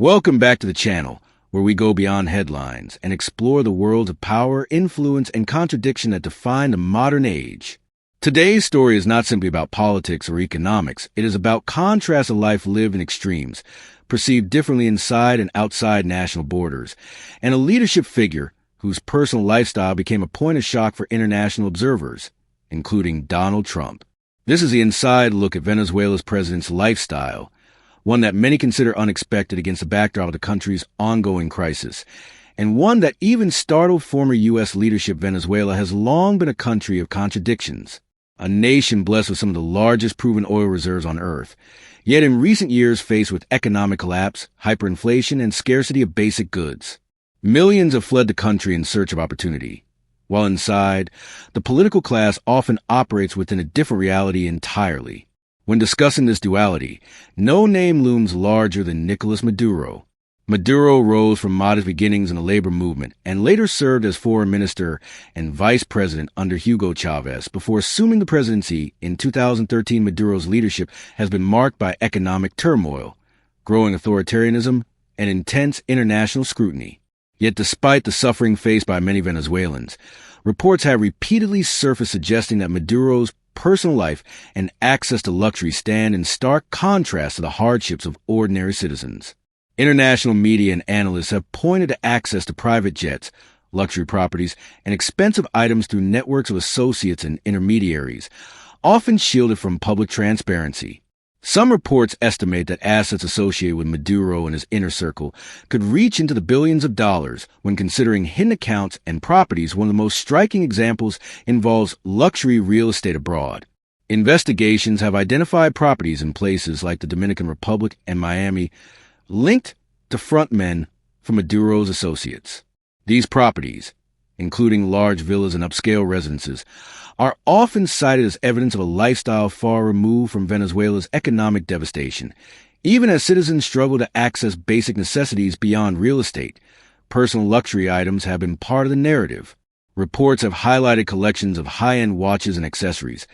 Welcome back to the channel, where we go beyond headlines and explore the worlds of power, influence, and contradiction that define the modern age. Today's story is not simply about politics or economics. It is about contrasts of life lived in extremes, perceived differently inside and outside national borders, and a leadership figure whose personal lifestyle became a point of shock for international observers, including Donald Trump. This is the inside look at Venezuela's president's lifestyle, one that many consider unexpected against the backdrop of the country's ongoing crisis, and one that even startled former U.S. leadership. Venezuela has long been a country of contradictions, a nation blessed with some of the largest proven oil reserves on Earth, yet in recent years faced with economic collapse, hyperinflation, and scarcity of basic goods. Millions have fled the country in search of opportunity, while inside, the political class often operates within a different reality entirely. When discussing this duality, no name looms larger than Nicolás Maduro. Maduro rose from modest beginnings in the labor movement and later served as foreign minister and vice president under Hugo Chavez before assuming the presidency in 2013. Maduro's leadership has been marked by economic turmoil, growing authoritarianism, and intense international scrutiny. Yet despite the suffering faced by many Venezuelans, reports have repeatedly surfaced suggesting that Maduro's personal life and access to luxury stand in stark contrast to the hardships of ordinary citizens. International media and analysts have pointed to access to private jets, luxury properties, and expensive items through networks of associates and intermediaries, often shielded from public transparency. Some reports estimate that assets associated with Maduro and his inner circle could reach into the billions of dollars when considering hidden accounts and properties. One of the most striking examples involves luxury real estate abroad. Investigations have identified properties in places like the Dominican Republic and Miami linked to frontmen for Maduro's associates. These properties, including large villas and upscale residences, are often cited as evidence of a lifestyle far removed from Venezuela's economic devastation. Even as citizens struggle to access basic necessities beyond real estate, personal luxury items have been part of the narrative. Reports have highlighted collections of high-end watches and accessories,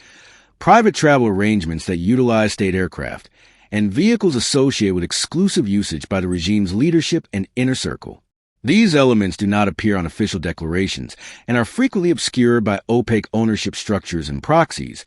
private travel arrangements that utilize state aircraft, and vehicles associated with exclusive usage by the regime's leadership and inner circle. These elements do not appear on official declarations and are frequently obscured by opaque ownership structures and proxies,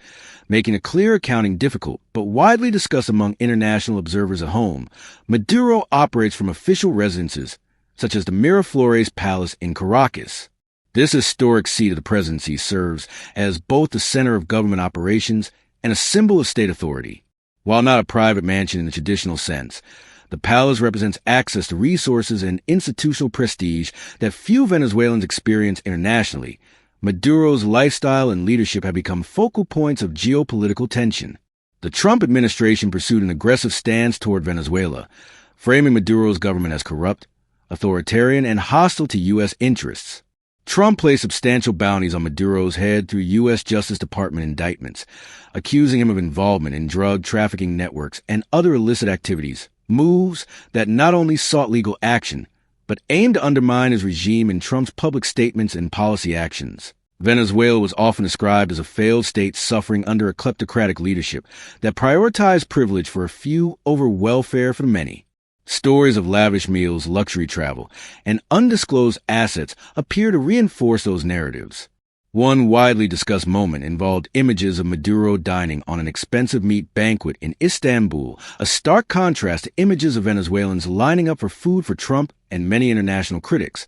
making a clear accounting difficult. But widely discussed among international observers at home, Maduro operates from official residences, such as the Miraflores Palace in Caracas. This historic seat of the presidency serves as both the center of government operations and a symbol of state authority. While not a private mansion in the traditional sense, the palace represents access to resources and institutional prestige that few Venezuelans experience internationally. Maduro's lifestyle and leadership have become focal points of geopolitical tension. The Trump administration pursued an aggressive stance toward Venezuela, framing Maduro's government as corrupt, authoritarian, and hostile to U.S. interests. Trump placed substantial bounties on Maduro's head through U.S. Justice Department indictments, accusing him of involvement in drug trafficking networks and other illicit activities. Moves that not only sought legal action, but aimed to undermine his regime in Trump's public statements and policy actions. Venezuela was often described as a failed state suffering under a kleptocratic leadership that prioritized privilege for a few over welfare for the many. Stories of lavish meals, luxury travel, and undisclosed assets appear to reinforce those narratives. One widely discussed moment involved images of Maduro dining on an expensive meat banquet in Istanbul, a stark contrast to images of Venezuelans lining up for food for Trump and many international critics.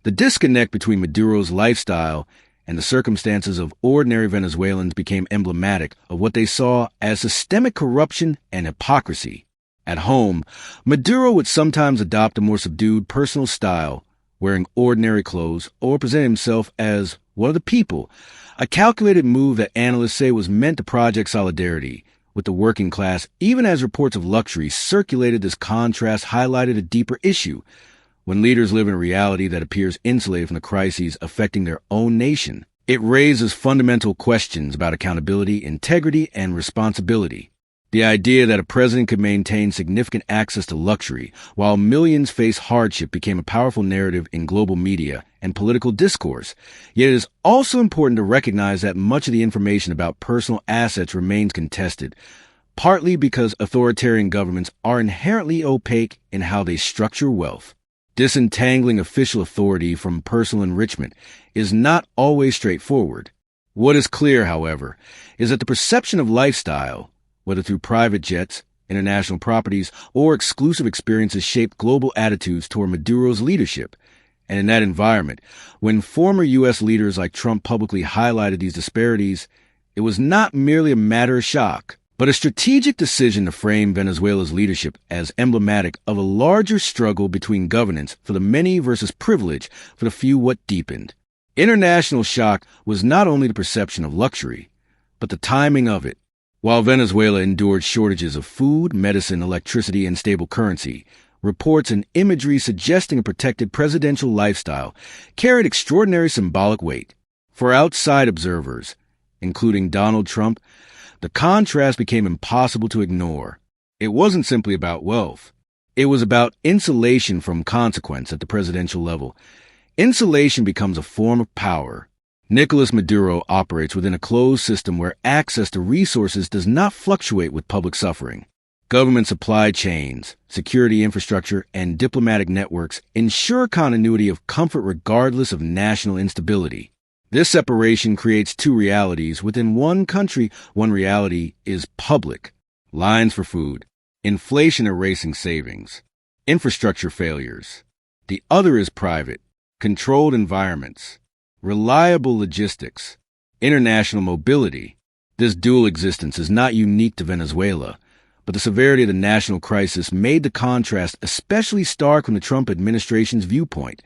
The disconnect between Maduro's lifestyle and the circumstances of ordinary Venezuelans became emblematic of what they saw as systemic corruption and hypocrisy. At home, Maduro would sometimes adopt a more subdued personal style, wearing ordinary clothes or present himself as one of the people, a calculated move that analysts say was meant to project solidarity with the working class. Even as reports of luxury circulated, this contrast highlighted a deeper issue. When leaders live in a reality that appears insulated from the crises affecting their own nation, it raises fundamental questions about accountability, integrity, and responsibility. The idea that a president could maintain significant access to luxury while millions face hardship became a powerful narrative in global media and political discourse. Yet it is also important to recognize that much of the information about personal assets remains contested. partly because authoritarian governments are inherently opaque in how they structure wealth. Disentangling official authority from personal enrichment is not always straightforward. What is clear, however, is that the perception of lifestyle, whether through private jets, international properties, or exclusive experiences, shaped global attitudes toward Maduro's leadership. And in that environment, when former U.S. leaders like Trump publicly highlighted these disparities, it was not merely a matter of shock, but a strategic decision to frame Venezuela's leadership as emblematic of a larger struggle between governance for the many versus privilege for the few what deepened. International shock was not only the perception of luxury, but the timing of it. While Venezuela endured shortages of food, medicine, electricity, and stable currency, reports and imagery suggesting a protected presidential lifestyle carried extraordinary symbolic weight. For outside observers, including Donald Trump, the contrast became impossible to ignore. It wasn't simply about wealth. It was about insulation from consequence at the presidential level. Insulation becomes a form of power. Nicolás Maduro operates within a closed system where access to resources does not fluctuate with public suffering. Government supply chains, security infrastructure, and diplomatic networks ensure continuity of comfort regardless of national instability. This separation creates two realities within one country. One reality is public, lines for food, inflation erasing savings, infrastructure failures. The other is private, controlled environments, reliable logistics, international mobility. This dual existence is not unique to Venezuela, but the severity of the national crisis made the contrast especially stark from the Trump administration's viewpoint.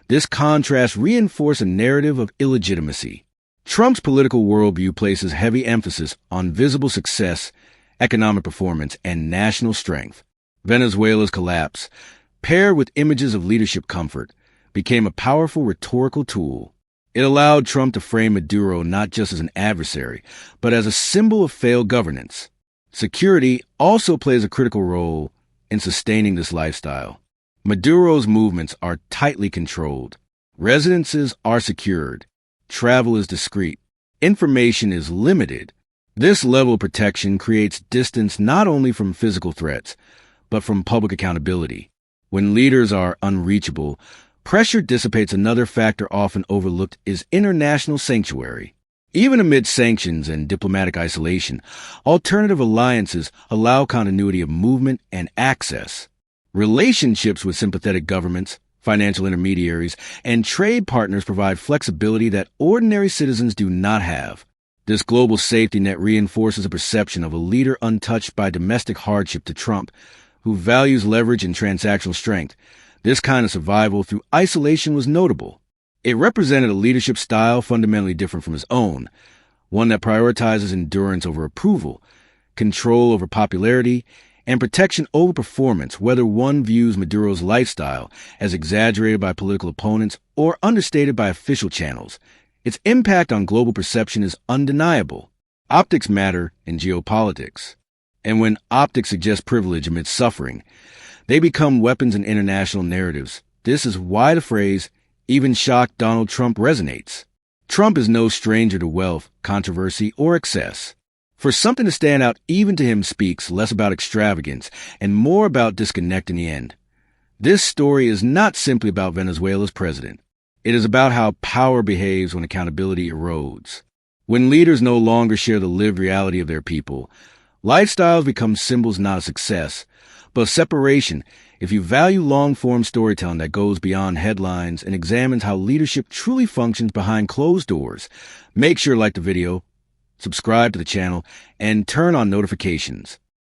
This contrast reinforced a narrative of illegitimacy. Trump's political worldview places heavy emphasis on visible success, economic performance, and national strength. Venezuela's collapse, paired with images of leadership comfort, became a powerful rhetorical tool. It allowed Trump to frame Maduro not just as an adversary, but as a symbol of failed governance. Security also plays a critical role in sustaining this lifestyle. Maduro's movements are tightly controlled. Residences are secured. Travel is discreet. Information is limited. This level of protection creates distance not only from physical threats, but from public accountability. When leaders are unreachable, pressure dissipates. Another factor often overlooked is international sanctuary. Even amid sanctions and diplomatic isolation, alternative alliances allow continuity of movement and access. Relationships with sympathetic governments, financial intermediaries, and trade partners provide flexibility that ordinary citizens do not have. This global safety net reinforces a perception of a leader untouched by domestic hardship. To Trump, who values leverage and transactional strength, this kind of survival through isolation was notable. It represented a leadership style fundamentally different from his own, one that prioritizes endurance over approval, control over popularity, and protection over performance, whether one views Maduro's lifestyle as exaggerated by political opponents or understated by official channels. Its impact on global perception is undeniable. Optics matter in geopolitics. And when optics suggest privilege amidst suffering, they become weapons in international narratives. This is why the phrase, "even shocked Donald Trump," resonates. Trump is no stranger to wealth, controversy, or excess. For something to stand out even to him speaks less about extravagance and more about disconnect in the end. This story is not simply about Venezuela's president. It is about how power behaves when accountability erodes. When leaders no longer share the lived reality of their people, lifestyles become symbols not of success, but of separation. If you value long-form storytelling that goes beyond headlines and examines how leadership truly functions behind closed doors, make sure to like the video, subscribe to the channel, and turn on notifications.